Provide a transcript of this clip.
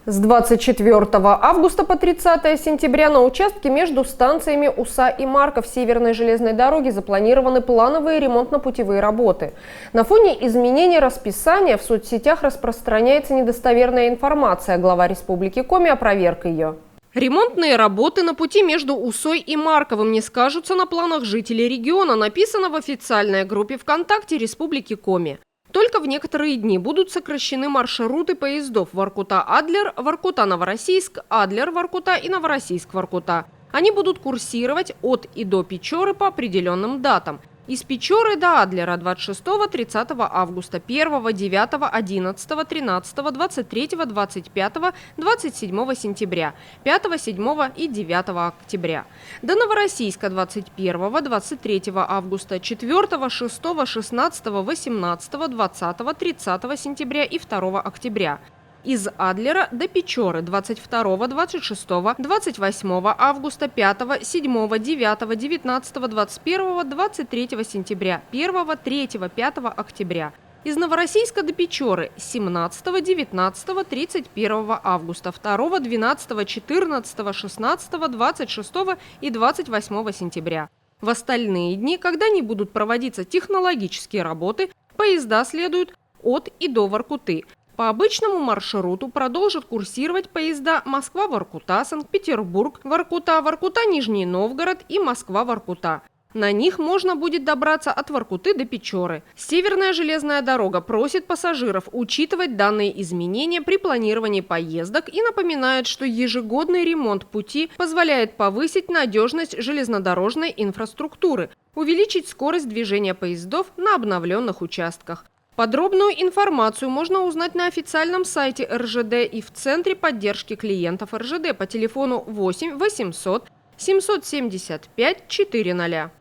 С 24 августа по 30 сентября на участке между станциями Уса и Марков Северной железной дороги запланированы плановые ремонтно-путевые работы. На фоне изменений расписания в соцсетях распространяется недостоверная информация. Глава Республики Коми опроверг ее. Ремонтные работы на пути между Усой и Марковым не скажутся на планах жителей региона, написано в официальной группе ВКонтакте Республики Коми. Только в некоторые дни будут сокращены маршруты поездов Воркута-Адлер, Воркута-Новороссийск, Адлер-Воркута и Новороссийск-Воркута. Они будут курсировать от и до Печоры по определенным датам. Из Печоры до Адлера 26-30 августа, 1, 9, 11, 13, 23, 25, 27 сентября, 5, 7 и 9 октября. До Новороссийска 21, 23 августа, 4, 6, 16, 18, 20, 30 сентября и 2 октября. Из Адлера до Печоры 22, 26, 28 августа, 5, 7, 9, 19, 21, 23 сентября, 1, 3, 5 октября. Из Новороссийска до Печоры 17, 19, 31 августа, 2, 12, 14, 16, 26 и 28 сентября. В остальные дни, когда не будут проводиться технологические работы, поезда следуют от и до Воркуты. По обычному маршруту продолжат курсировать поезда Москва-Воркута, Санкт-Петербург, Воркута, Воркута-Нижний Новгород и Москва-Воркута. На них можно будет добраться от Воркуты до Печоры. Северная железная дорога просит пассажиров учитывать данные изменения при планировании поездок и напоминает, что ежегодный ремонт пути позволяет повысить надежность железнодорожной инфраструктуры, увеличить скорость движения поездов на обновленных участках. Подробную информацию можно узнать на официальном сайте РЖД и в Центре поддержки клиентов РЖД по телефону 8 800 775 400.